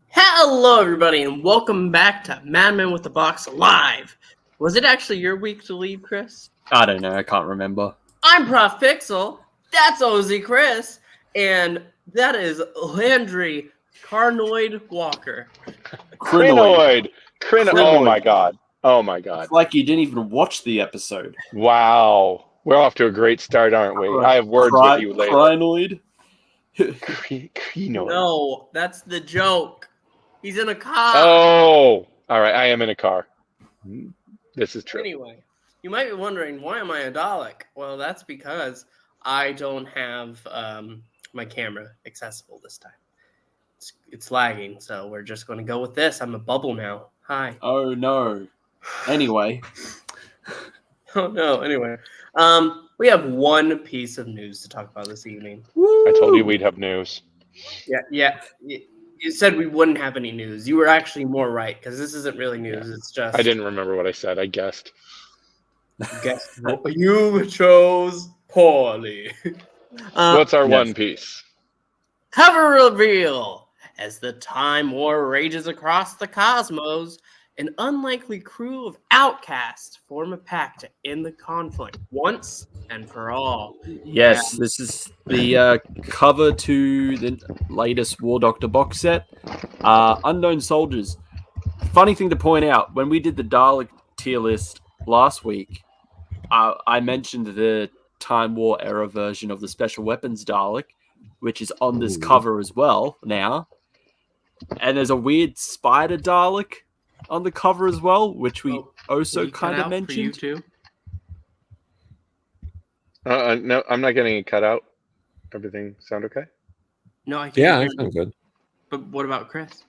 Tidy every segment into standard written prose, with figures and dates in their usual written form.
Hello, everybody, and welcome back to Madmen with the Box Live. Was it actually your week to leave, Chris? I don't know. I can't remember. I'm ProfPixel. That's OZChris, and that is Landry Carnoid Walker. Crinoid. Oh my god. It's like you didn't even watch the episode. Wow. We're off to a great start, aren't we? I have words with you later. Crinoid? Crinoid. No, that's the joke. He's in a car. Oh. All right. I am in a car. This is true. Anyway, you might be wondering, why am I a Dalek? Well, that's because I don't have my camera accessible this time. It's lagging, so we're just going to go with this. I'm a bubble now. Hi. Oh, no. Anyway. Oh, no. Anyway. We have one piece of news to talk about this evening. I told you we'd have news. Yeah. You said we wouldn't have any news. You were actually more right, because this isn't really news. Yeah. It's just... I didn't remember what I said. I guessed. You chose poorly. What's our one piece? Cover reveal. As the time war rages across the cosmos, an unlikely crew of outcasts form a pact to end the conflict once and for all. Yes, this is the cover to the latest War Doctor box set. Unknown Soldiers. Funny thing to point out, when we did the Dalek tier list last week, I mentioned the Time War era version of the Special Weapons Dalek, which is on this cover as well now. And there's a weird spider Dalek on the cover as well, which we also kind of mentioned. For you too? No, I'm not getting it cut out. Everything sound okay? No, I can. Yeah, I sound good. But what about Chris?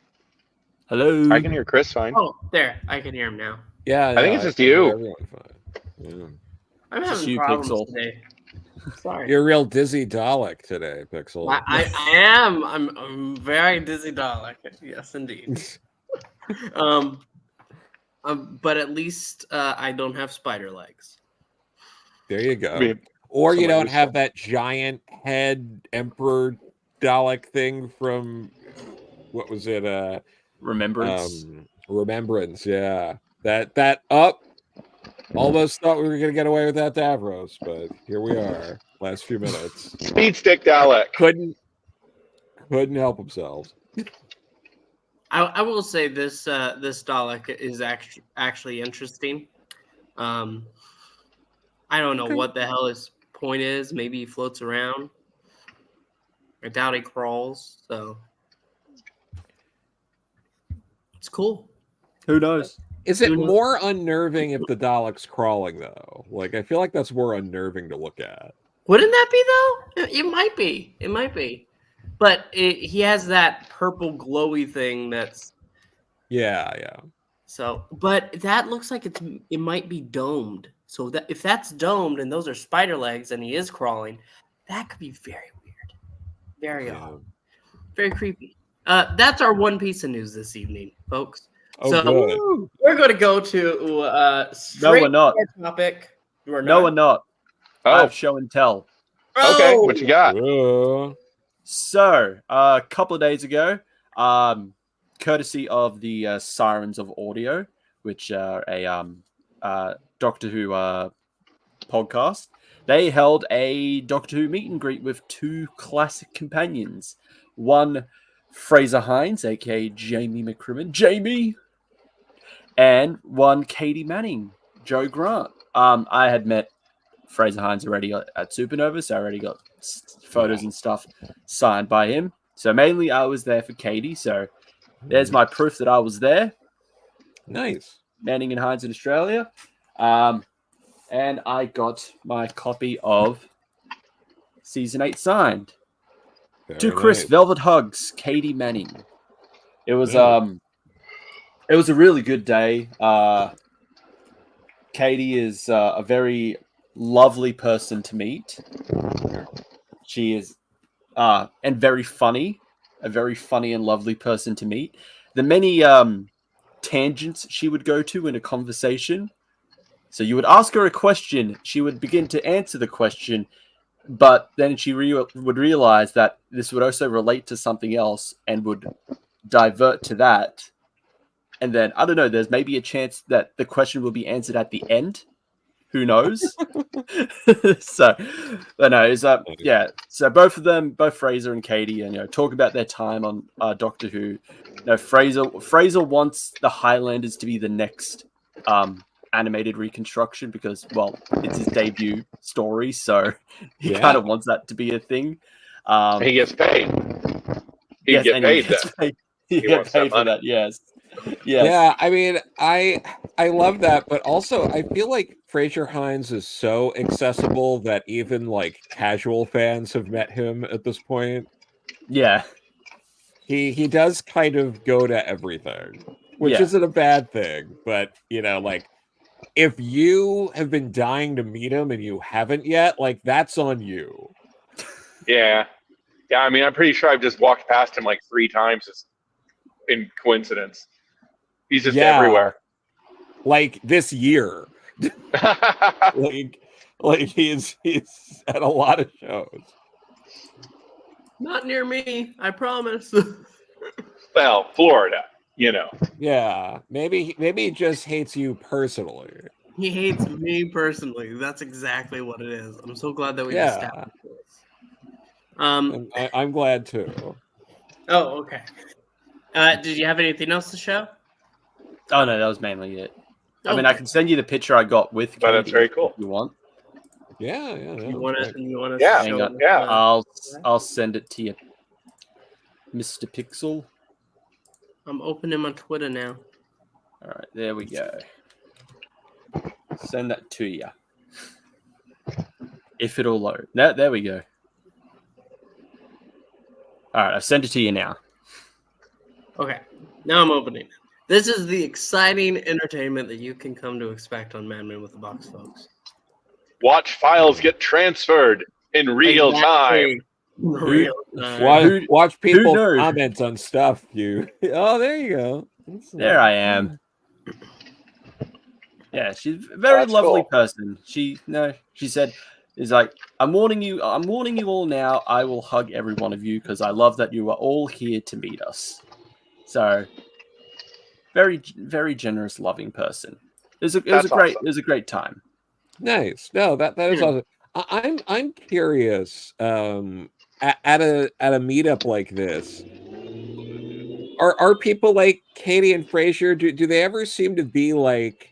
Hello. I can hear Chris fine. Oh, there. I can hear him now. Yeah, I think it's just you. Everyone fine. Yeah. I'm having problems today. Sorry. You're a real dizzy Dalek today, Pixel. I am. I'm very dizzy Dalek. Yes, indeed. But at least I don't have spider legs. There you go. Or you don't have that giant head Emperor Dalek thing from, what was it? Remembrance. Remembrance, yeah. That up. Almost thought we were going to get away with that to Davros, but here we are. Last few minutes. Speed stick Dalek. Couldn't help themselves. I will say this Dalek is actually interesting. I don't know what the hell his point is. Maybe he floats around. I doubt he crawls. So it's cool. Who knows? Is it more unnerving if the Dalek's crawling, though? Like, I feel like that's more unnerving to look at. Wouldn't that be, though? It might be. It might be. But he has that purple glowy thing that's... Yeah. So, but that looks like it might be domed. So that if that's domed and those are spider legs and he is crawling, that could be very weird. Very odd. Very creepy. That's our one piece of news this evening, folks. Oh, so good. We're going to go to straight we're not. topic. We're No, we're not. I have show and tell. Okay, what you got? So, a couple of days ago, courtesy of the Sirens of Audio, which are a Doctor Who podcast, they held a Doctor Who meet and greet with two classic companions. One, Fraser Hines, aka Jamie McCrimmon, Jamie, and one, Katie Manning, Joe Grant. I had met Fraser Hines already at Supernova, so I already got photos and stuff signed by him. So mainly I was there for Katie, so there's my proof that I was there. Nice. Manning and Hines in Australia. And I got my copy of Season 8 signed. To Chris, nice. Velvet Hugs, Katie Manning. It was it was a really good day. Katie is a very lovely person to meet. She is and very funny, a very funny and lovely person to meet. The many tangents she would go to in a conversation So you would ask her a question, she would begin to answer the question, but then she would realize that this would also relate to something else and would divert to that. And then, I don't know, there's maybe a chance that the question will be answered at the end. Who knows? So, but no, yeah. So both of them, both Fraser and Katie, and talk about their time on Doctor Who. Fraser wants the Highlanders to be the next animated reconstruction because, well, it's his debut story, so he kind of wants that to be a thing. He gets paid. He gets paid. He gets paid for that. Yes. Yeah, I mean, I love that, but also I feel like Fraser Hines is so accessible that even like casual fans have met him at this point. Yeah. He does kind of go to everything, which isn't a bad thing, but like if you have been dying to meet him and you haven't yet, like that's on you. Yeah. Yeah, I mean, I'm pretty sure I've just walked past him like 3 times in coincidence. He's just everywhere. Like this year. like he's at a lot of shows. Not near me, I promise. Well, Florida, Yeah, maybe he just hates you personally. He hates me personally. That's exactly what it is. I'm so glad that we established this. I'm glad too. Oh, okay. Did you have anything else to show? Oh no, that was mainly it. I mean, I can send you the picture I got with Katie. But that's very cool. If you want? Yeah. You want to? Yeah. Hang on. I'll send it to you, Mr. Pixel. I'm opening my Twitter now. All right, there we go. Send that to you. If it'll load. No, there we go. All right, I've sent it to you now. Okay, now I'm opening it. This is the exciting entertainment that you can come to expect on Madmen with the Box, folks. Watch files get transferred in real time. Watch people comment on stuff. Oh, there you go. There I am. Yeah, she's a very lovely person. She said, "Is like I'm warning you all now. I will hug every one of you because I love that you are all here to meet us." So. Very, very generous, loving person. It was a great time. Nice. No, that is awesome. I'm curious. At a meetup like this, are people like Katie and Fraser? Do they ever seem to be like?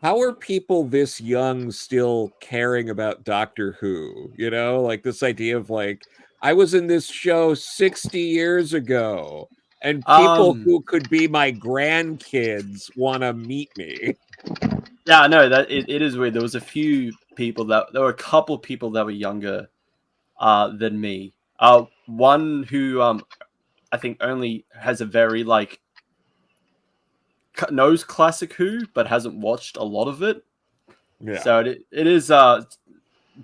How are people this young still caring about Doctor Who? Like this idea of like I was in this show 60 years ago. And people who could be my grandkids want to meet me. Yeah, no, that it is weird. There was a few people there were a couple people that were younger than me. One who I think only has a very like knows classic Who, but hasn't watched a lot of it. Yeah. So it is to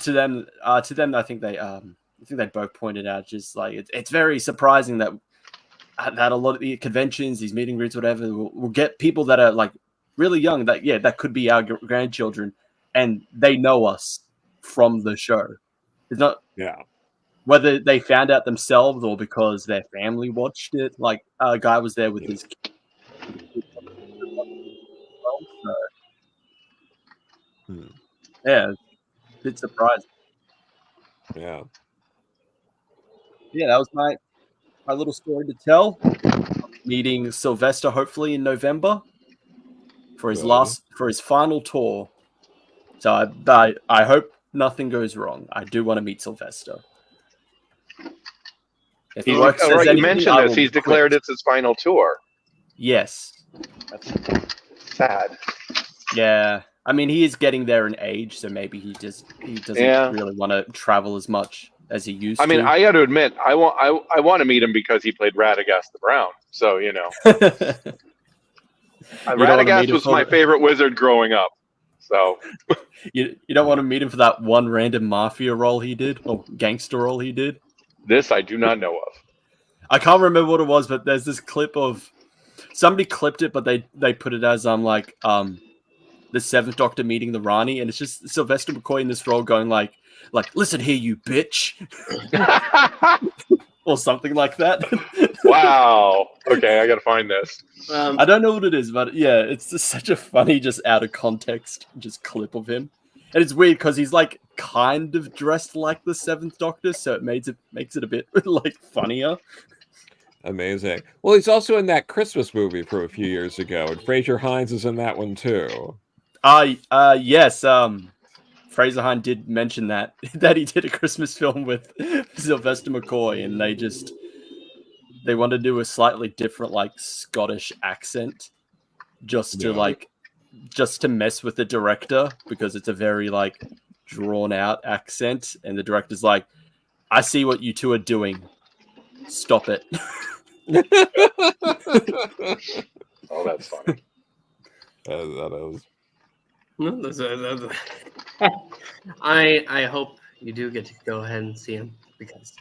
them. I think they both pointed out just like it's very surprising that a lot of the conventions, these meeting groups, whatever, we'll get people that are like really young that could be our grandchildren, and they know us from the show. It's not whether they found out themselves or because their family watched it. Like a guy was there with his kid. Yeah, a bit surprising. Yeah, that was my little story to tell. Meeting Sylvester hopefully in November for his final tour. So I hope nothing goes wrong. I do want to meet Sylvester. If he works, you mentioned this. He's declared it's his final tour. Yes. That's sad. Yeah. I mean, he is getting there in age, so maybe he doesn't really want to travel as much as he used to. I mean, I got to admit, I want to meet him because he played Radagast the Brown. So, Radagast was my favorite wizard growing up. So you don't want to meet him for that one random mafia role he did, or gangster role he did? This I do not know of. I can't remember what it was, but there's this clip of somebody clipped it, but they put it as the Seventh Doctor meeting the Rani, and it's just Sylvester McCoy in this role going like listen here, you bitch, or something like that. Wow. Okay, I gotta find this. I don't know what it is, but yeah, it's just such a funny, just out of context, just clip of him. And it's weird because he's like kind of dressed like the Seventh Doctor, so it makes it a bit like funnier. Amazing. Well, he's also in that Christmas movie from a few years ago, and Fraser Hines is in that one too. Yes. Fraser Hines did mention that he did a Christmas film with Sylvester McCoy, and they wanted to do a slightly different, like, Scottish accent, just to mess with the director, because it's a very, like, drawn out accent, and the director's like, I see what you two are doing. Stop it. Oh, that's funny. That is. I hope you do get to go ahead and see him, because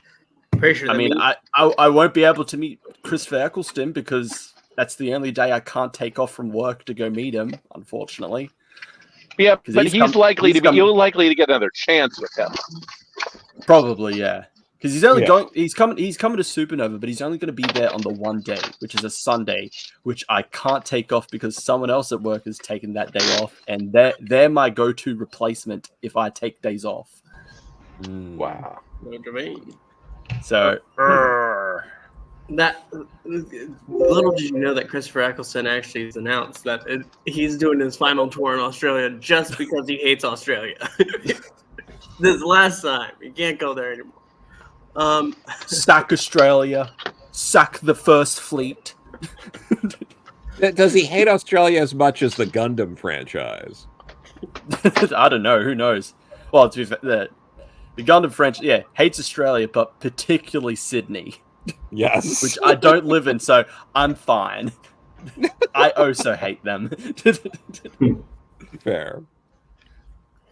I'm pretty sure. I mean, I won't be able to meet Christopher Eccleston because that's the only day I can't take off from work to go meet him, unfortunately. Yeah, but you're likely to get another chance with him. Probably, yeah. Because he's only he's coming to Supernova, but he's only going to be there on the one day, which is a Sunday, which I can't take off because someone else at work has taken that day off, and they're my go-to replacement if I take days off. Wow. So that little did you know that Christopher Eccleston actually has announced that he's doing his final tour in Australia just because he hates Australia. This last time, he can't go there anymore. Sack Australia. Sack the First Fleet. Does he hate Australia as much as the Gundam franchise? I don't know. Who knows? Well, to be fair, the Gundam franchise, hates Australia, but particularly Sydney. Yes. Which I don't live in, so I'm fine. I also hate them. Fair.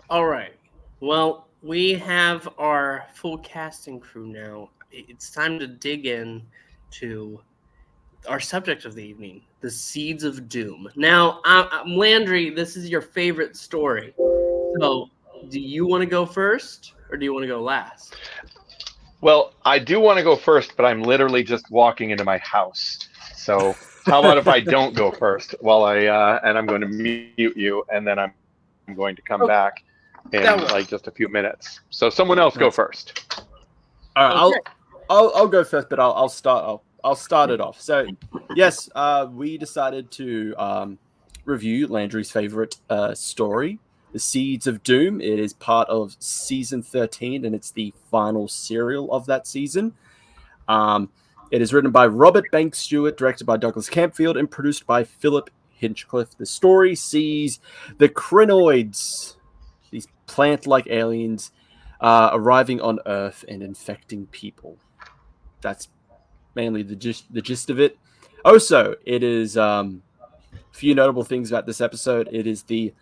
All right. Well, we have our full casting crew now. It's time to dig in to our subject of the evening, the Seeds of Doom. Now, Landry, this is your favorite story. So, do you want to go first, or do you want to go last? Well, I do want to go first, but I'm literally just walking into my house. So, how about if I don't go first while and I'm going to mute you, and then I'm going to come back in like just a few minutes. So someone else go first. All right, I'll go first, but I'll start it off. So yes, we decided to review Landry's favorite story, The Seeds of Doom. It is part of season 13, and it's the final serial of that season. It is written by Robert Banks Stewart, directed by Douglas Campfield, and produced by Philip Hinchcliffe. The story sees the Crinoids, these plant-like aliens, arriving on Earth and infecting people. That's mainly the gist of it. Also, it is a few notable things about this episode. It is the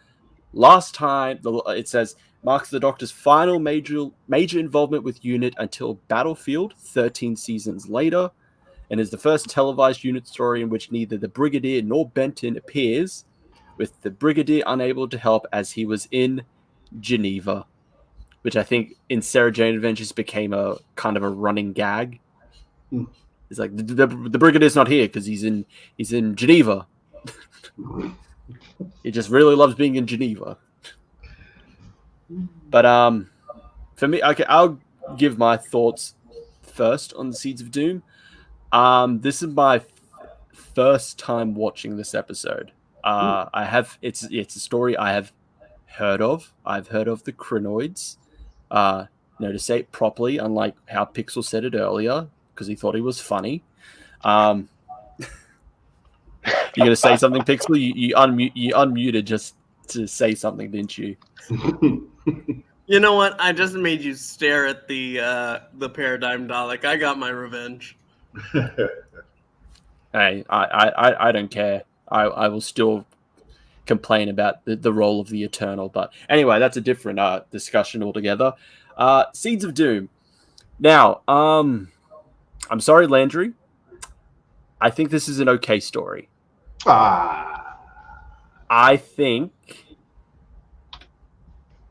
last time, it says, marks the Doctor's final major involvement with UNIT until Battlefield, 13 seasons later, and is the first televised UNIT story in which neither the Brigadier nor Benton appears, with the Brigadier unable to help as he was in Geneva, which I think in Sarah Jane Adventures became a kind of a running gag. It's like the Brigadier's not here because he's in Geneva. He just really loves being in Geneva. But for me, okay, I'll give my thoughts first on the Seeds of Doom. This is my first time watching this episode. It's a story I have heard of. I've heard of the Crinoids. To say it properly, unlike how Pixel said it earlier, because he thought he was funny. You're gonna say something, Pixel? You unmuted just to say something, didn't you? You know what? I just made you stare at the paradigm Dalek. I got my revenge. Hey, I don't care. I will still complain about the role of the Eternal, but anyway, that's a different discussion altogether. Seeds of Doom. Now, I'm sorry, Landry. I think this is an okay story. I think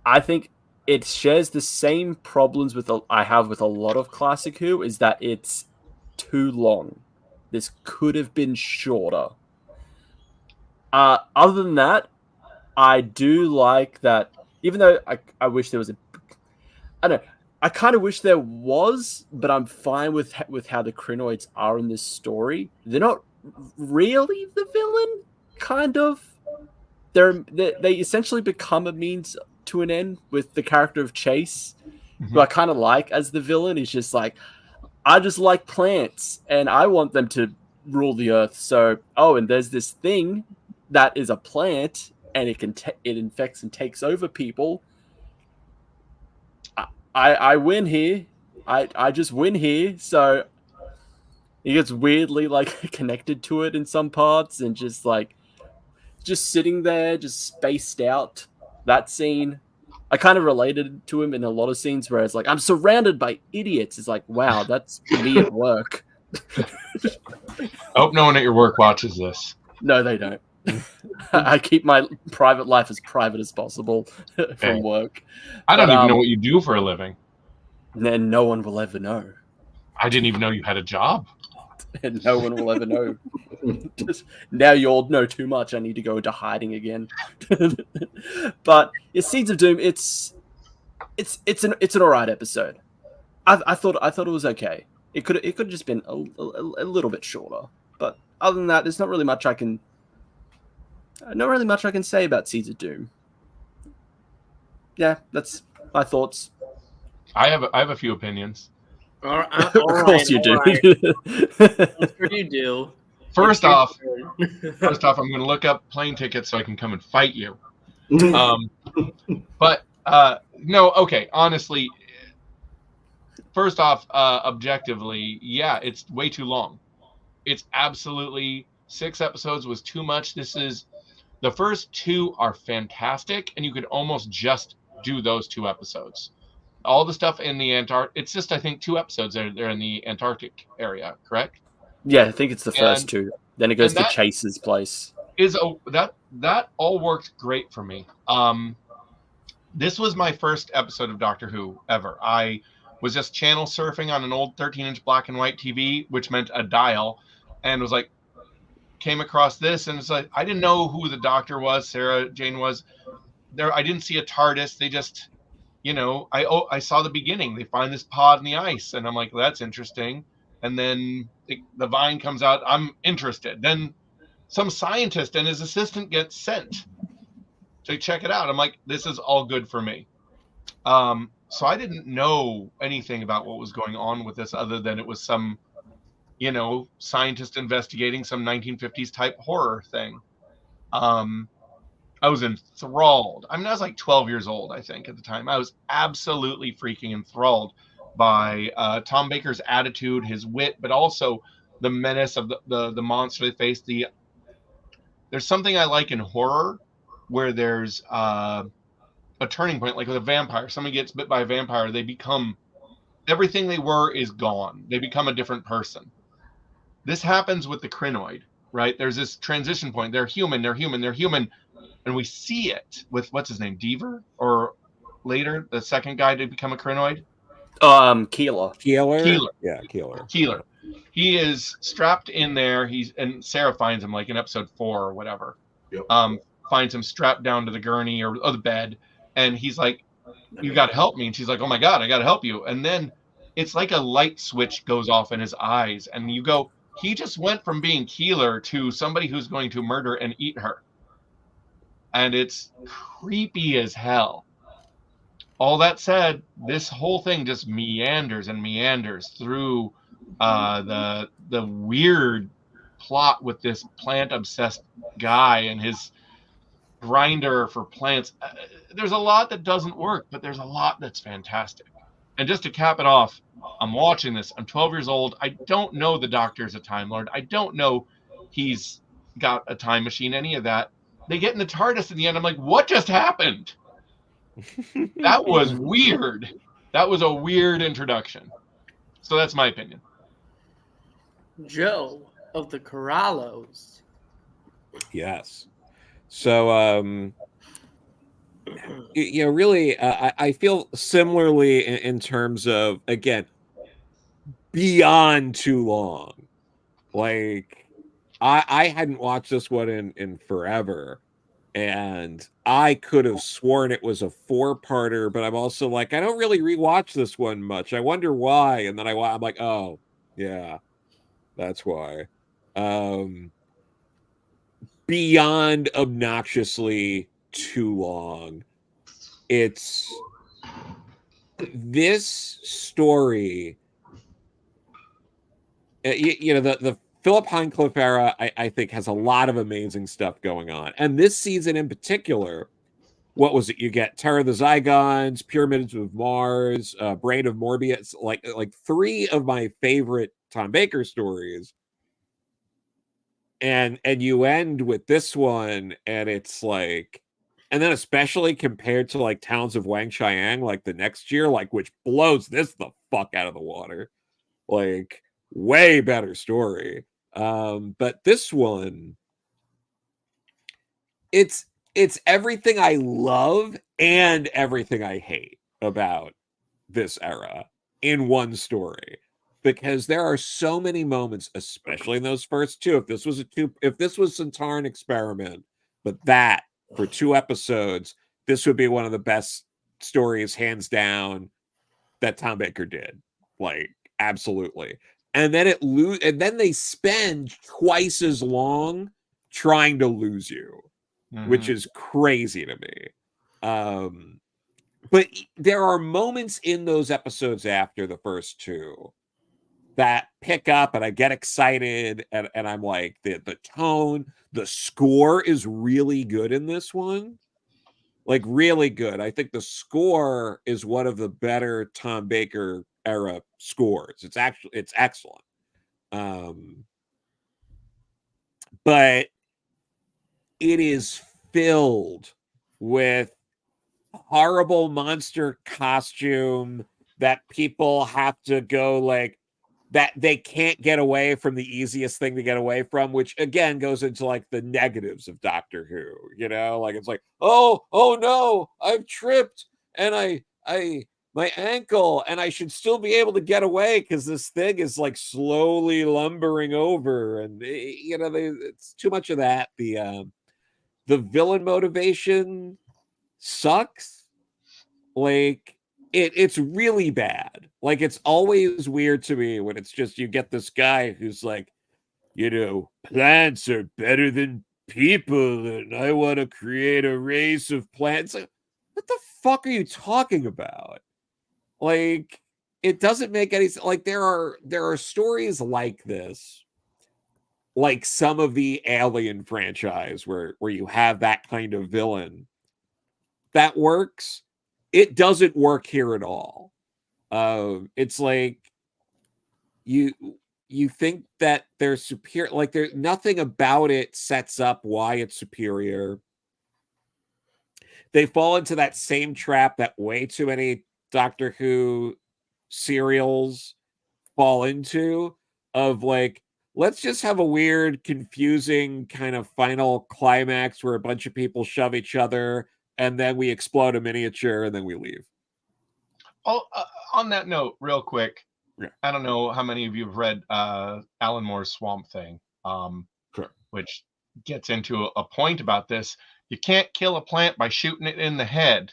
I think it shares the same problems I have with a lot of classic Who, is that it's too long. This could have been shorter. Other than that, I do like that, even though I wish there was I don't know, I kind of wish there was, but I'm fine with how the Crinoids are in this story. They're not really the villain, kind of. They essentially become a means to an end with the character of Chase, who I kind of like as the villain. He's just like, I just like plants, and I want them to rule the earth. So, and there's this thing that is a plant, and it infects and takes over people. I win here. I just win here. So he gets weirdly like connected to it in some parts, and just sitting there, just spaced out. That scene, I kind of related to him in a lot of scenes where it's like, I'm surrounded by idiots. It's like, wow, that's me at work. I hope no one at your work watches this. No, they don't. I keep my private life as private as possible from work. I don't even know what you do for a living. And no one will ever know. I didn't even know you had a job. And no one will ever know. Now you all know too much. I need to go into hiding again. But Seeds of Doom, it's an alright episode. I thought it was okay. It could have just been a little bit shorter. But other than that, there's not really much I can say about Seeds of Doom. Yeah, that's my thoughts. I have a few opinions. Of course you do. I'm sure you do. First off, I'm going to look up plane tickets so I can come and fight you. But no, okay. Honestly, first off, objectively, yeah, it's way too long. It's absolutely 6 episodes was too much. The first 2 are fantastic, and you could almost just do those 2 episodes. All the stuff in the Antarctic, it's just, I think, 2 episodes they're in the Antarctic area, correct? Yeah, I think it's the first 2. Then it goes to Chase's place. That all worked great for me. This was my first episode of Doctor Who ever. I was just channel surfing on an old 13-inch black and white TV, which meant a dial, and was like, came across this, and it's like, I didn't know who the Doctor was, Sarah Jane was. There, I didn't see a TARDIS. They just, I saw the beginning. They find this pod in the ice, and I'm like, well, that's interesting. And then the vine comes out. I'm interested. Then some scientist and his assistant gets sent to check it out. I'm like, this is all good for me. So I didn't know anything about what was going on with this other than it was some, scientist investigating some 1950s type horror thing. I was enthralled. I was like 12 years old, I think, at the time. I was absolutely freaking enthralled by Tom Baker's attitude, his wit, but also the menace of the monster they face. There's something I like in horror where there's a turning point, like with a vampire. Somebody gets bit by a vampire, they become, everything they were is gone. They become a different person. This happens with the Crinoid, right? There's this transition point. They're human. And we see it with, what's his name, Deaver? Or later, the second guy to become a Crinoid? Keeler. Yeah, Keeler. Keeler. He is strapped in there. And Sarah finds him like in episode 4 or whatever. Yep. Finds him strapped down to the gurney or the bed. And he's like, you got to help me. And she's like, oh my God, I got to help you. And then it's like a light switch goes off in his eyes. And you go, he just went from being Keeler to somebody who's going to murder and eat her. And it's creepy as hell. All that said, this whole thing just meanders and meanders through the weird plot with this plant-obsessed guy and his grinder for plants. There's a lot that doesn't work, but there's a lot that's fantastic. And just to cap it off, I'm watching this. I'm 12 years old. I don't know the Doctor's a Time Lord. I don't know he's got a time machine, any of that. They get in the TARDIS in the end. I'm like, what just happened? That was weird. That was a weird introduction. So that's my opinion. Joe of the Corallos. Yes. So really, I feel similarly in terms of, again, beyond too long. Like, I hadn't watched this one in forever, and I could have sworn it was a 4-parter, but I'm also like, I don't really rewatch this one much. I wonder why. And then I'm like, oh, yeah, that's why. Beyond obnoxiously too long. It's this story, the Philip Hinecliffe era, I think, has a lot of amazing stuff going on. And this season in particular, what was it? You get Terror of the Zygons, Pyramids of Mars, Brain of Morbius, like 3 of my favorite Tom Baker stories. And you end with this one, and it's like, and then especially compared to like Towns of Wang Chiang, like the next year, like, which blows this the fuck out of the water. Like, way better story. But this one, it's everything I love and everything I hate about this era in one story, because there are so many moments, especially in those first 2. If this was Centauran Experiment, but that for 2 episodes, this would be one of the best stories, hands down, that Tom Baker did. Like, absolutely. And then and then they spend twice as long trying to lose you, which is crazy to me. But there are moments in those episodes after the first 2 that pick up, and I get excited, and I'm like, the tone, the score is really good in this one. Like, really good. I think the score is one of the better Tom Baker era scores. It's excellent. But it is filled with horrible monster costume that people have to go, like, that they can't get away from the easiest thing to get away from, which again goes into like the negatives of Doctor Who, like, it's like, oh no, I've tripped, and my ankle, and I should still be able to get away because this thing is like slowly lumbering over, and it's too much of that. The villain motivation sucks. Like, it's really bad. Like, it's always weird to me when it's just, you get this guy who's like, plants are better than people, and I want to create a race of plants. Like, what the fuck are you talking about? Like, it doesn't make any sense. Like, there are stories like this, like some of the Alien franchise, where you have that kind of villain that works. It doesn't work here at all. It's like you think that they're superior. Like, there's nothing about it sets up why it's superior. They fall into that same trap that way too many Doctor Who serials fall into, of like, let's just have a weird, confusing kind of final climax where a bunch of people shove each other, and then we explode a miniature, and then we leave. Oh, on that note, real quick, yeah. I don't know how many of you have read Alan Moore's Swamp Thing, sure. which gets into a point about this. You can't kill a plant by shooting it in the head.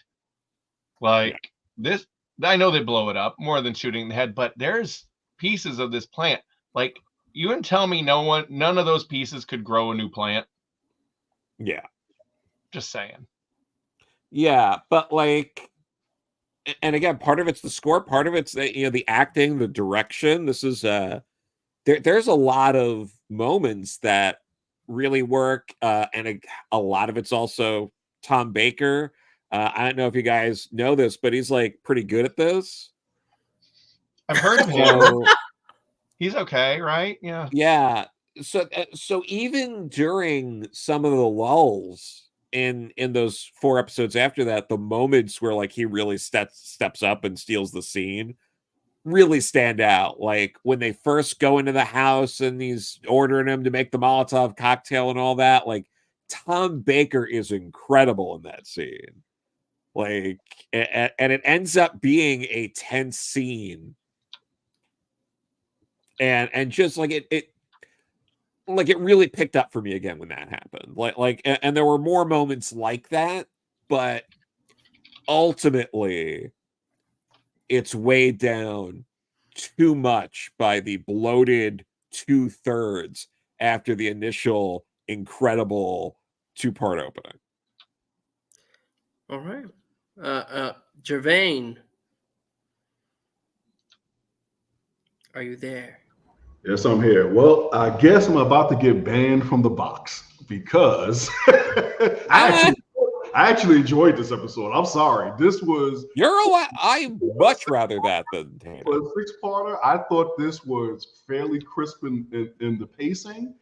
Like, this, I know they blow it up more than shooting in the head, but there's pieces of this plant. Like, you can tell me none of those pieces could grow a new plant. Yeah. Just saying. Yeah, but like, and again, part of it's the score, part of it's the acting, the direction. This is there's a lot of moments that really work, and a lot of it's also Tom Baker. I don't know if you guys know this, but he's like pretty good at this. I've heard of him. He's okay, right? Yeah. Yeah. So even during some of the lulls in those 4 episodes after that, the moments where like he really steps up and steals the scene really stand out. Like when they first go into the house and he's ordering him to make the Molotov cocktail and all that, like Tom Baker is incredible in that scene. Like, and it ends up being a tense scene, and just like it really picked up for me again when that happened. And there were more moments like that, but ultimately, it's weighed down too much by the bloated 2/3 after the initial incredible 2-part opening. All right. Gevain, are you there? Yes, I'm here. Well, I guess I'm about to get banned from the box because I actually enjoyed this episode. I'm sorry. This was I much rather that than Tana. For a 6-parter, I thought this was fairly crisp in the pacing.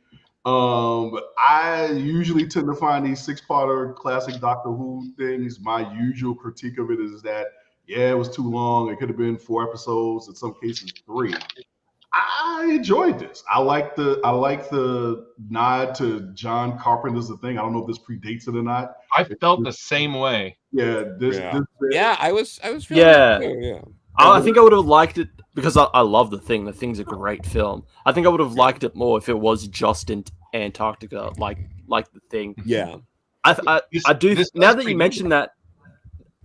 I usually tend to find these 6-parter classic Doctor Who things. My usual critique of it is that, yeah, it was too long. It could have been 4 episodes, in some cases 3. I enjoyed this. I like the nod to John Carpenter's The Thing. I don't know if this predates it or not. I felt the same way. Yeah, I was feeling Yeah. that too, yeah. I think I would have liked it because I love The Thing. The Thing's a great film. I think I would have liked it more if it was just in Antarctica, like The Thing. Yeah. I do. Now that you mention that,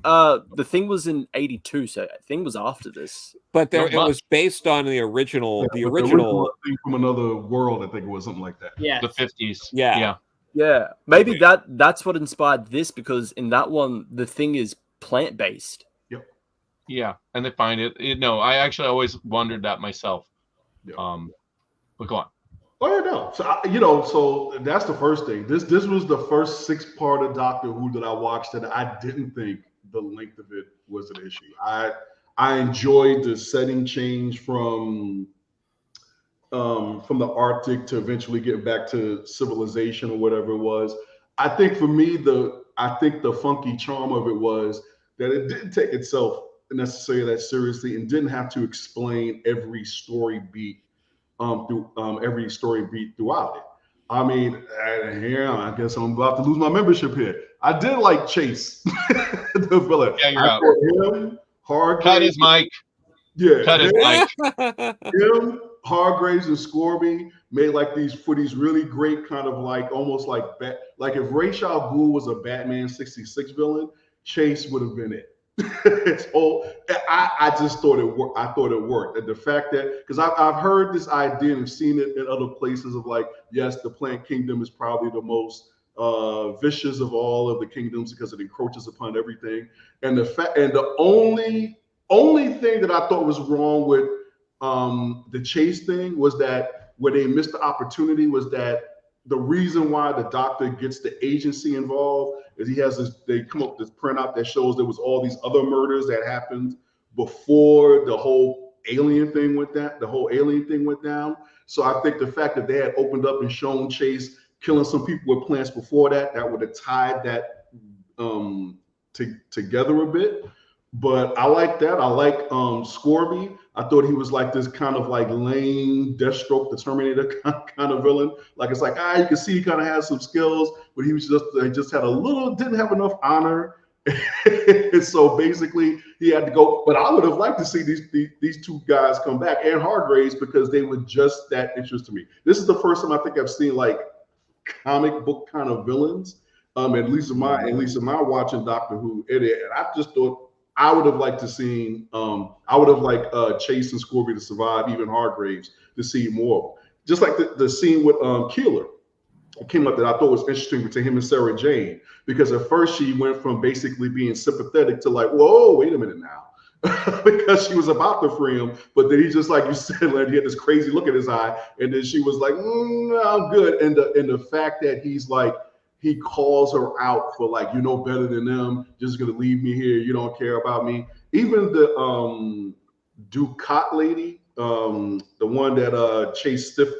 The Thing was in 82, so The Thing was after this. But it was based on the original. The original Thing from Another World, I think it was something like that. Yeah, the 50s. Yeah. Maybe that's what inspired this, because in that one, The Thing is plant-based. Yeah, and they find it. No, I actually always wondered that myself. Yeah. But go on. Oh yeah, no. So so that's the first thing. This was the first 6-part of Doctor Who that I watched that I didn't think the length of it was an issue. I enjoyed the setting change from the Arctic to eventually getting back to civilization or whatever it was. I think for me, the funky charm of it was that it didn't take itself necessarily that seriously and didn't have to explain every story beat throughout it. I mean, here I guess I'm about to lose my membership here. I did like Chase, the villain. Yeah, you're out. Him, Hargraves, Cut his mic. Yeah, Cut his mic. him, Hargraves, and Scorby made like these really great kind of like almost like if Ra's al Ghul was a Batman 66 villain, Chase would have been it. I just thought it worked. I thought it worked. And the fact that, because I've heard this idea and seen it in other places of like, yes, the plant kingdom is probably the most vicious of all of the kingdoms because it encroaches upon everything. And the only thing that I thought was wrong with the Chase thing was that where they missed the opportunity was that the reason why the Doctor gets the agency involved is they come up with this printout that shows there was all these other murders that happened before the whole alien thing went down. So I think the fact that they had opened up and shown Chase killing some people with plants before that would have tied that together a bit. But I like that. I like Scorby. I thought he was like this kind of like lame Deathstroke, the Terminator kind of villain. Like it's like, you can see he kind of has some skills, but he was just had didn't have enough honor. And so basically he had to go. But I would have liked to see these 2 guys come back and Hargraves because they were just that interest to me. This is the first time I think I've seen like comic book kind of villains. At least in my watching Doctor Who, and I just thought I would have liked to see. I would have liked Chase and Scorby to survive, even Hargraves to see more. Just like the scene with Keeler, it came up that I thought was interesting between him and Sarah Jane, because at first she went from basically being sympathetic to like, whoa, wait a minute now, because she was about to free him, but then he just, like you said, like, he had this crazy look in his eye, and then she was like, I'm good, and the fact that he's like, he calls her out for like, you know better than them, just gonna leave me here, you don't care about me. Even the Ducat lady, the one that Chase stiff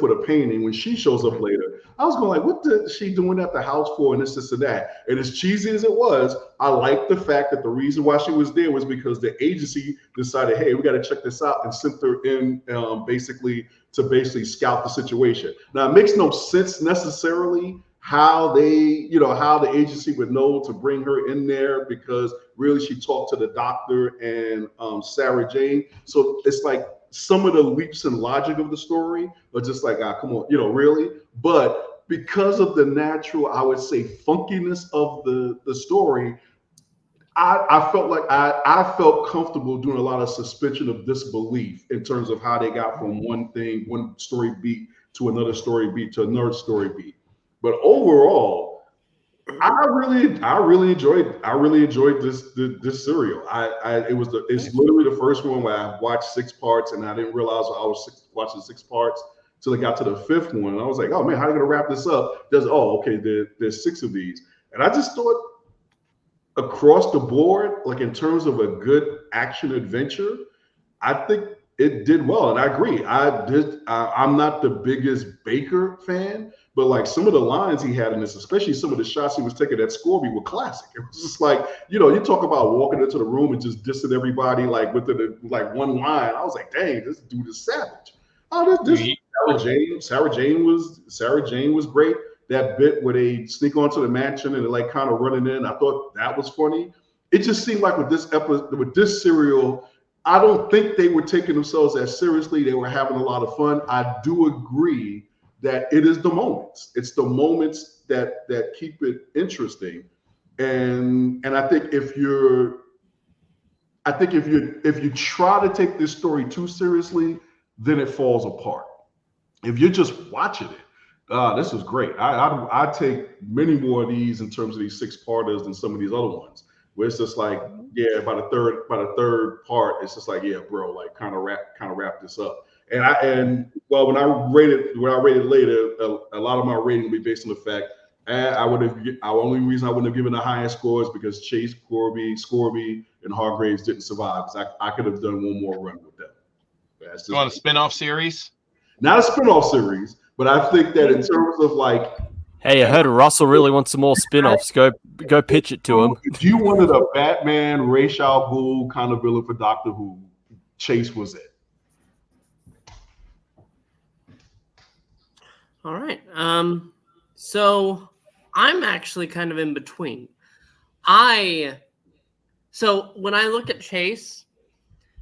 with a painting, when she shows up later, I was going like, what is she doing at the house for, and this and that. And as cheesy as it was, I like the fact that the reason why she was there was because the agency decided, hey, we got to check this out, and sent her in basically to scout the situation. Now, it makes no sense necessarily how how the agency would know to bring her in there, because really she talked to the doctor and Sarah Jane. So it's like some of the leaps in logic of the story are just like, come on, really. But because of the natural, I would say, funkiness of the story, I felt like I felt comfortable doing a lot of suspension of disbelief in terms of how they got from one story beat to another story beat to another story beat. But overall, I really enjoyed this serial. It's literally the first one where I watched 6 parts, and I didn't realize I was watching 6 parts till I got to the 5th one. And I was like, oh man, how are you gonna wrap this up? There's 6 of these, and I just thought, across the board, like in terms of a good action adventure, I think it did well. And I agree. I'm not the biggest Baker fan, but like some of the lines he had in this, especially some of the shots he was taking at Scorby, were classic. It was just like, you talk about walking into the room and just dissing everybody like within like one line. I was like, dang, this dude is savage. Oh, Sarah Jane was great. That bit where they sneak onto the mansion and they're like kind of running in, I thought that was funny. It just seemed like with this serial, I don't think they were taking themselves as seriously. They were having a lot of fun. I do agree that it is the moments. It's the moments that keep it interesting. And I think if you try to take this story too seriously, then it falls apart. If you're just watching it, this was great. I take many more of these in terms of these 6-parters than some of these other ones, where it's just like, yeah, by the third part, it's just like, yeah, bro, like kind of wrap this up. And when I rated later, a lot of my rating will be based on the fact only reason I wouldn't have given the highest score is because Chase, Scorby, and Hargraves didn't survive. Because I could have done one more run with them. You want a spinoff series? Not a spinoff series, but I think that in terms of like, hey, I heard Russell really wants some more spin-offs. Go pitch it to him. If you wanted a Batman, Ra's al Ghul kind of villain for Doctor Who, Chase was it. All right. So I'm actually kind of in between. So when I look at Chase,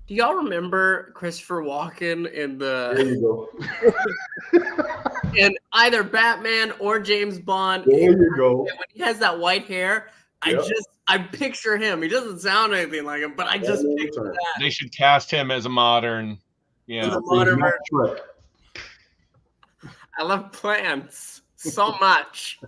do y'all remember Christopher Walken in There you go. in either Batman or James Bond? There you go. When he has that white hair, Yep. I picture him. He doesn't sound anything like him, but I just picture that. They should cast him as a modern. Yeah. As a modern version. I love plants so much.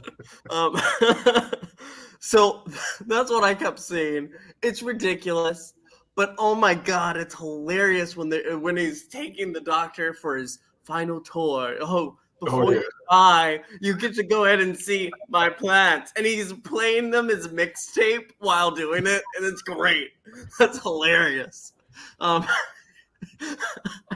So that's what I kept seeing. It's ridiculous, but oh my god, it's hilarious when he's taking the doctor for his final tour. Before you die, you get to go ahead and see my plants, and he's playing them as mixtape while doing it, and it's great. That's hilarious. I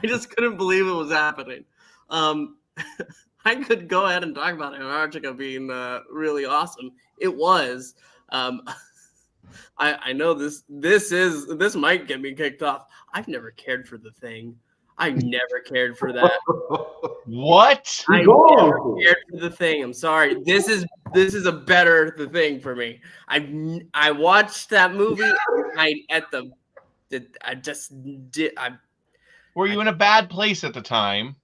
just couldn't believe it was happening. I could go ahead and talk about Antarctica being really awesome. It was. I know this might get me kicked off. I've never cared for the Thing. I never cared for that. What? I never cared for the Thing. I'm sorry. This is a better The Thing for me. I watched that movie. Were you in a bad place at the time?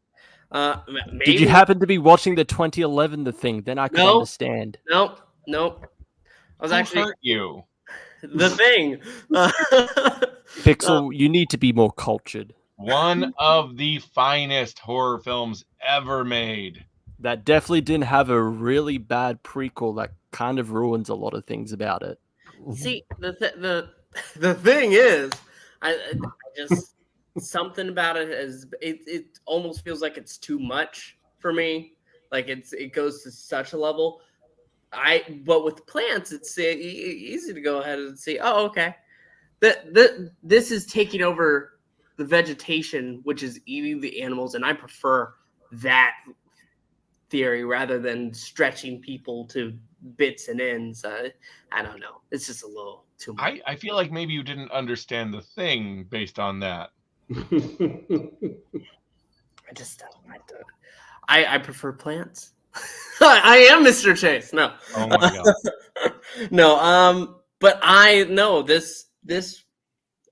Maybe. Did you happen to be watching the 2011 The Thing? Then I could understand. Nope. I was actually hurt you. The Thing. Pixel, you need to be more cultured. One of the finest horror films ever made. That definitely didn't have a really bad prequel that kind of ruins a lot of things about it. See, the thing is, I just something about it is it almost feels like it's too much for me. Like it goes to such a level. But with plants, it's easy to go ahead and see. Oh, okay. This is taking over the vegetation, which is eating the animals, and I prefer that theory rather than stretching people to bits and ends. I don't know. It's just a little too much. I feel like maybe you didn't understand The Thing based on that. I just don't. I prefer plants. I am Mr. Chase. No. Oh my god. No. But I know this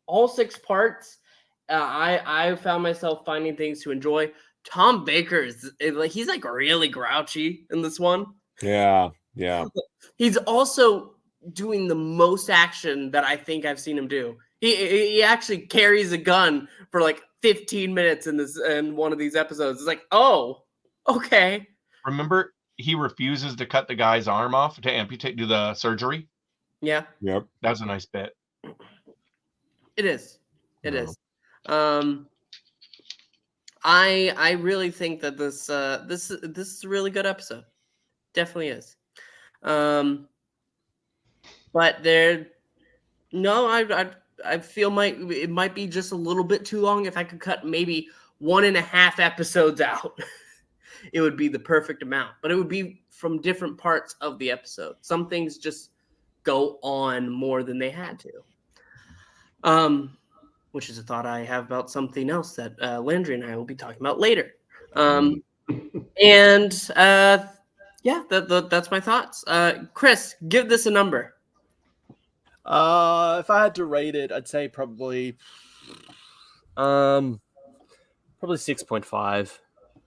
all 6 parts. I found myself finding things to enjoy. Tom Baker he's like really grouchy in this one. Yeah. He's also doing the most action that I think I've seen him do. He actually carries a gun for like 15 minutes in one of these episodes. It's like, oh, okay. Remember, he refuses to cut the guy's arm off to do the surgery. Yeah. Yep. That's a nice bit. It is. It is. I really think that this is a really good episode. Definitely is. But I feel it might be just a little bit too long. If I could cut maybe 1.5 episodes out, it would be the perfect amount. But it would be from different parts of the episode. Some things just go on more than they had to. Which is a thought I have about something else that Landry and I will be talking about later. Yeah, that's my thoughts. Chris, give this a number. If I had to rate it, I'd say probably 6.5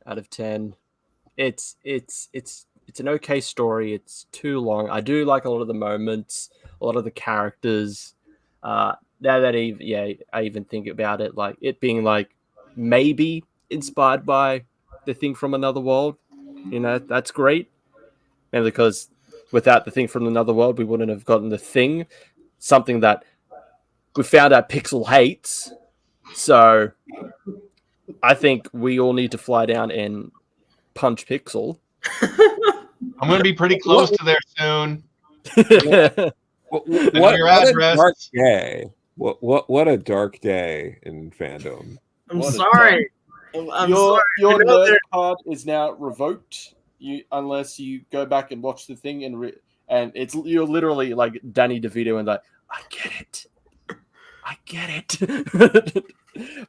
out of 10. It's an okay story. It's too long. I do like a lot of the moments, a lot of the characters. Now that I even think about it, like it being like maybe inspired by the thing from another world, that's great. And because without the thing from another world, we wouldn't have gotten the thing, something that we found out Pixel hates. So I think we all need to fly down and punch Pixel. I'm going to be pretty close to there soon. What a dark day. What a dark day in fandom. I'm sorry. I'm sorry. Your nerd card is now revoked. Unless you go back and watch the thing and you're literally like Danny DeVito and like, I get it.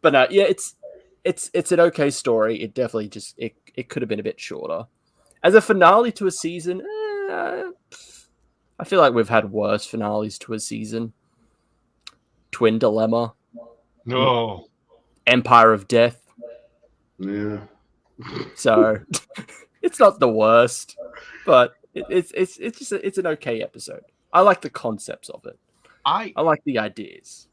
But no, yeah, it's an okay story. It definitely it could have been a bit shorter. As a finale to a season, I feel like we've had worse finales to a season. Twin Dilemma. No. Empire of Death. Yeah. So it's not the worst, but it's an okay episode. I like the concepts of it. I like the ideas.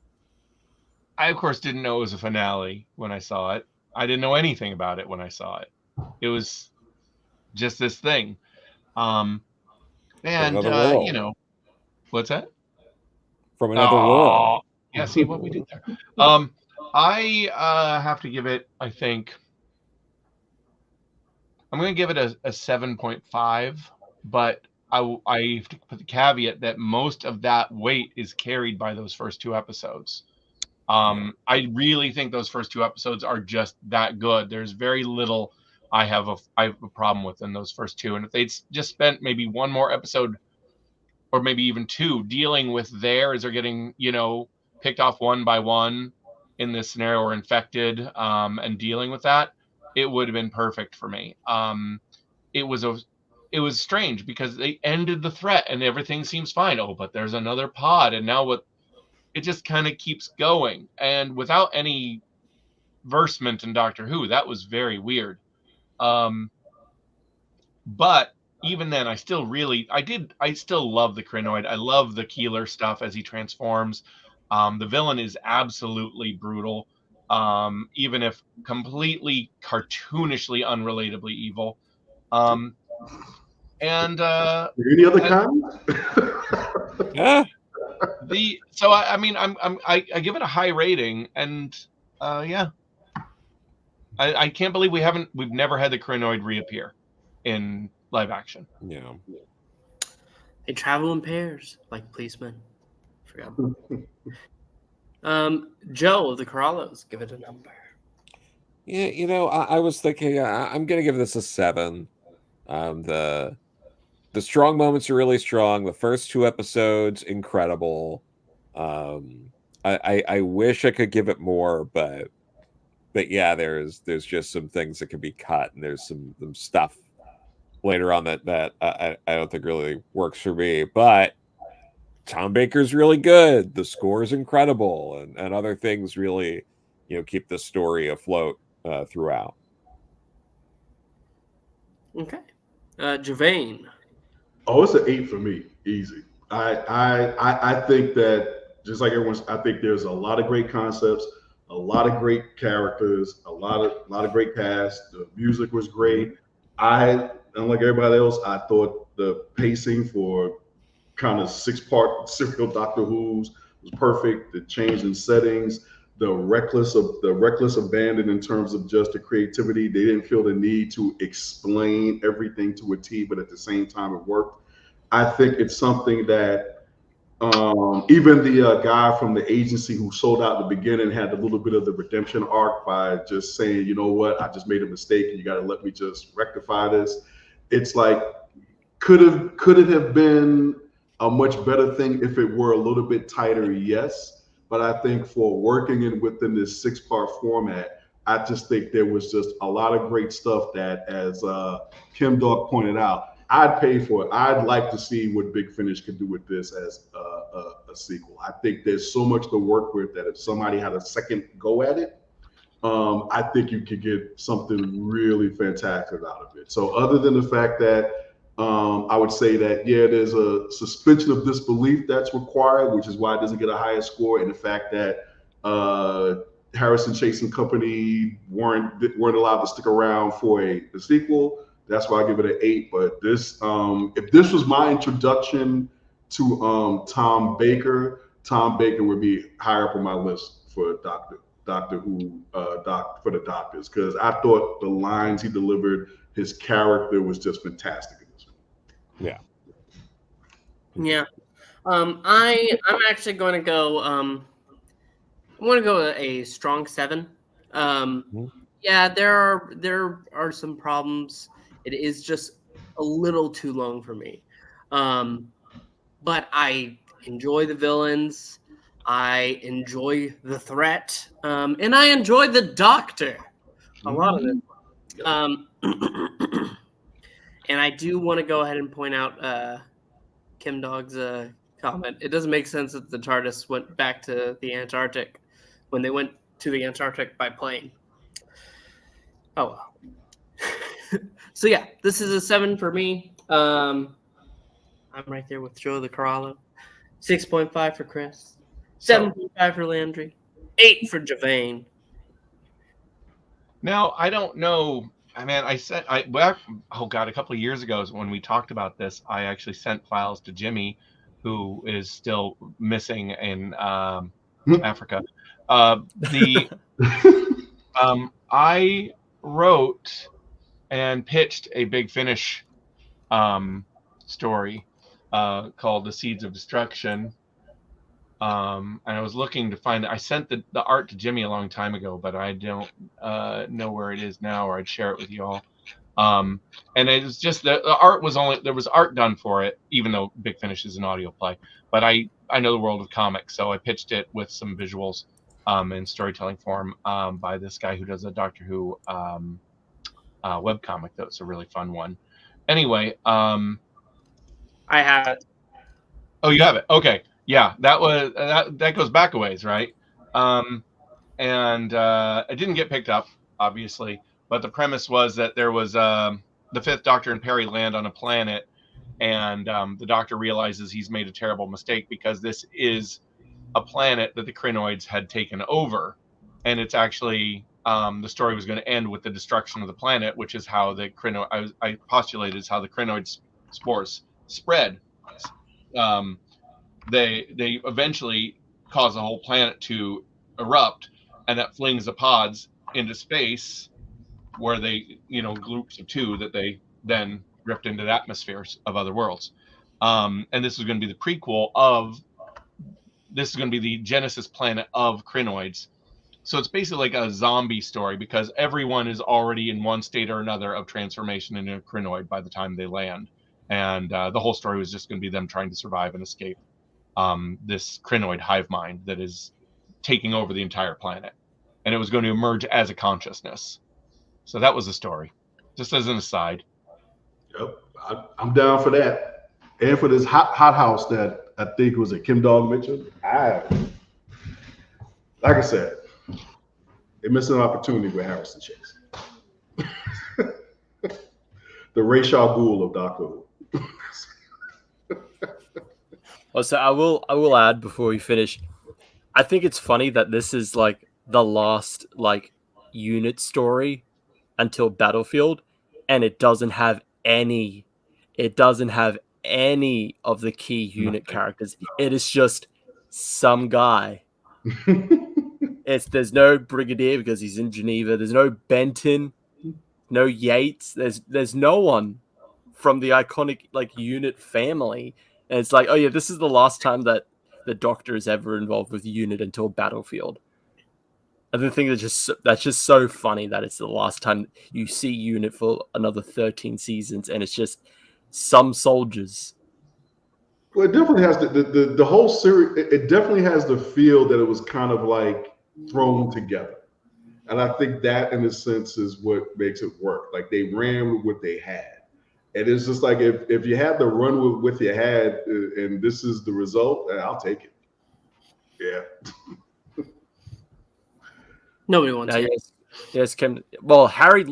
I of course didn't know it was a finale when I saw it. I didn't know anything about it when I saw it. It was just this thing. And what's that? From another world. Yeah, see what we did there. I have to give it, I think, I'm going to give it a 7.5, but I have to put the caveat that most of that weight is carried by those first 2 episodes. I really think those first 2 episodes are just that good. There's very little I have a problem with in those first 2. And if they'd just spent maybe 1 more episode or maybe even 2 dealing with as they're getting, picked off one by one in this scenario or infected and dealing with that, it would have been perfect for me. It was strange because they ended the threat and everything seems fine. Oh, but there's another pod. And now it just kind of keeps going. And without any versement in Doctor Who, that was very weird. But even then, I still love the Crinoid. I love the Keeler stuff as he transforms. The villain is absolutely brutal, even if completely cartoonishly, unrelatably evil. And any other comments? Yeah. I give it a high rating, and I can't believe we've never had the Crinoid reappear in live action. Yeah. They travel in pairs like policemen. Forgot. Joe of the Corallos, give it a number. Yeah, I was thinking I'm gonna give this a 7. The strong moments are really strong. The first 2 episodes, incredible. I wish I could give it more, but yeah, there's just some things that can be cut, and there's some stuff later on that I don't think really works for me. But Tom Baker's really good. The score is incredible, and other things really, keep the story afloat throughout. Okay. Gevain. Oh, it's an 8 for me. Easy. I think that just like everyone's, I think there's a lot of great concepts, a lot of great characters, a lot of great cast. The music was great. Unlike everybody else, I thought the pacing for kind of 6-part serial Doctor Who's was perfect. The change in settings, the reckless abandon in terms of just the creativity. They didn't feel the need to explain everything to a T, but at the same time it worked. I think it's something that even the guy from the agency who sold out in the beginning had a little bit of the redemption arc by just saying, you know what, I just made a mistake and you got to let me just rectify this. It's like, could it have been a much better thing if it were a little bit tighter? Yes. But I think for working within this 6-part format, I just think there was just a lot of great stuff that, as Kim Dog pointed out, I'd pay for it. I'd like to see what Big Finish could do with this as a sequel. I think there's so much to work with that if somebody had a second go at it, I think you could get something really fantastic out of it. So other than the fact that I would say that, yeah, there's a suspension of disbelief that's required, which is why it doesn't get a higher score. And the fact that Harrison Chase and company weren't allowed to stick around for the sequel, that's why I give it an 8. But this, if this was my introduction to Tom Baker would be higher up on my list for Doctor Who, for the Doctors, because I thought the lines he delivered, his character was just fantastic in this one. Yeah. I'm actually going to go. I'm going to go a strong 7. Yeah, there are some problems. It is just a little too long for me. But I enjoy the villains. I enjoy the threat. And I enjoy the Doctor. A lot of it. And I do want to go ahead and point out Kim Dog's comment. It doesn't make sense that the TARDIS went back to the Antarctic when they went to the Antarctic by plane. Oh well. So yeah, this is a 7 for me. I'm right there with Joe the Corallo. 6.5 for Chris. 7.5 for Landry. 8 for Gevain. Now I don't know. I mean, a couple of years ago when we talked about this, I actually sent files to Jimmy, who is still missing in Africa. I wrote and pitched a Big Finish story called The Seeds of Destruction. And I was looking to find it. I sent the art to Jimmy a long time ago, but I don't know where it is now, or I'd share it with you all. And it was just the art was there was art done for it, even though Big Finish is an audio play. But I know the world of comics, so I pitched it with some visuals in storytelling form by this guy who does a Doctor Who webcomic. That's a really fun one. Anyway, I have it. Oh, you have it. Okay. Yeah, that goes back a ways, right? And it didn't get picked up, obviously. But the premise was that there was the 5th Doctor and Perry land on a planet, and the Doctor realizes he's made a terrible mistake because this is a planet that the Krynoids had taken over, and it's actually the story was going to end with the destruction of the planet, which is how the I postulated is how the Krynoid spores spread. They eventually cause the whole planet to erupt, and that flings the pods into space, where they, groups of 2 that they then drift into the atmospheres of other worlds. And this is going to be the prequel of. This is going to be the Genesis planet of Krynoids. So it's basically like a zombie story, because everyone is already in one state or another of transformation into a Krynoid by the time they land. And the whole story was just going to be them trying to survive and escape this Krynoid hive mind that is taking over the entire planet. And it was going to emerge as a consciousness. So that was the story, just as an aside. Yep, I'm down for that, and for this hot house that I think was Kim Dog mentioned. Like I said, they're missing an opportunity with Harrison Chase, the Ra's al Ghul of Doctor Who. Also, I will add before we finish. I think it's funny that this is like the last like unit story until Battlefield, and it doesn't have any of the key unit characters. It is just some guy. There's no Brigadier because he's in Geneva. There's no Benton, no Yates. There's no one from the iconic like unit family. And it's like, oh yeah, this is the last time that the Doctor is ever involved with unit until Battlefield. And the thing that's just so funny that it's the last time you see unit for another 13 seasons, and it's just some soldiers. Well, it definitely has the whole series. It definitely has the feel that it was kind of like thrown together, and I think that, in a sense, is what makes it work. Like they ran with what they had, and it's just like if you had to run with what you had, and this is the result, I'll take it. Yeah. Nobody wants it. Yes, Kim. Well, Harry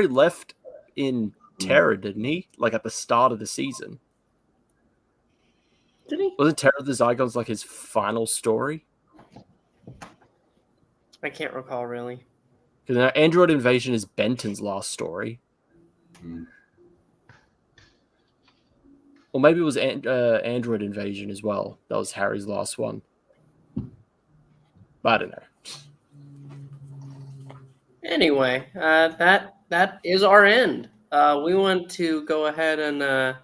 left in Terror, didn't he? Like at the start of the season. Did he? Wasn't Terror of the Zygons like his final story? I can't recall really. Because Android Invasion is Benton's last story. Or maybe it was Android Invasion as well. That was Harry's last one. But I don't know. Anyway, that is our end. We want to go ahead and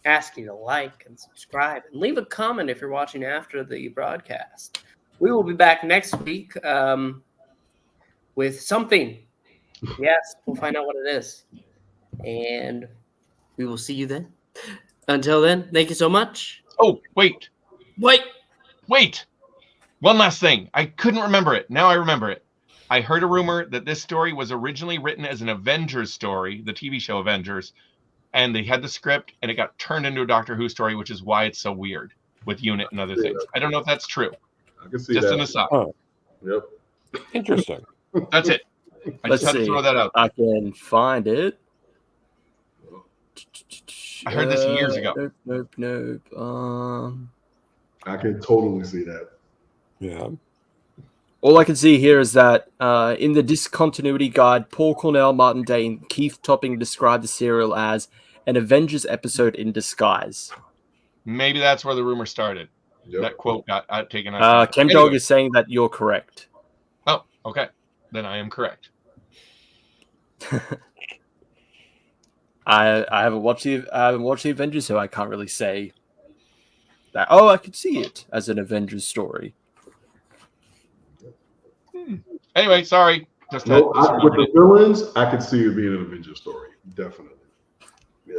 ask you to like and subscribe and leave a comment if you're watching after the broadcast. We will be back next week with something. Yes, we'll find out what it is. And we will see you then. Until then, thank you so much. Oh, wait. Wait. One last thing. I couldn't remember it. Now I remember it. I heard a rumor that this story was originally written as an Avengers story, the TV show Avengers, and they had the script, and it got turned into a Doctor Who story, which is why it's so weird with Unit and other things. I don't know if that's true. I can see just that. an aside. Oh, Yep. interesting. That's it. I Let's just had to see. throw that out. I can find it. I heard this years ago. Nope. I can totally see that. Yeah. All I can see here is that in the discontinuity guide, Paul Cornell, Martin Day, and Keith Topping described the serial as an Avengers episode in disguise. Maybe that's where the rumor started. Yep. That quote got taken out. Kem Dog is saying that you're correct. Oh, okay. Then I am correct. I haven't watched the Avengers, so I can't really say that. Oh, I could see it as an Avengers story. Anyway, sorry. Just No, with the villains, I could see it being an Avengers story. Definitely. Yeah.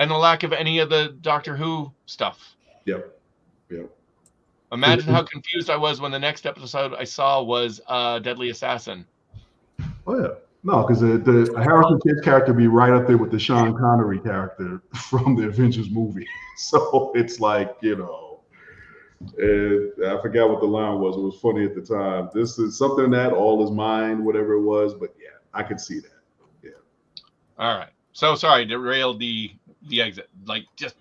And the lack of any of the Doctor Who stuff. Yep. Imagine how confused I was when the next episode I saw was Deadly Assassin. Oh yeah. No, because the Harrison Chase character be right up there with the Sean Connery character from the Avengers movie. So it's like, and I forgot what the line was. It was funny at the time. This is something that all is mine, whatever it was. But yeah, I could see that. Yeah. All right. So sorry, derailed the exit. Like, just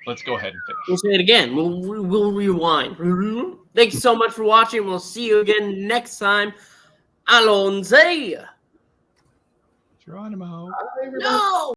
let's go ahead and finish. We'll say it again. We'll rewind. Thank you so much for watching. We'll see you again next time. Alonze. Geronimo. No!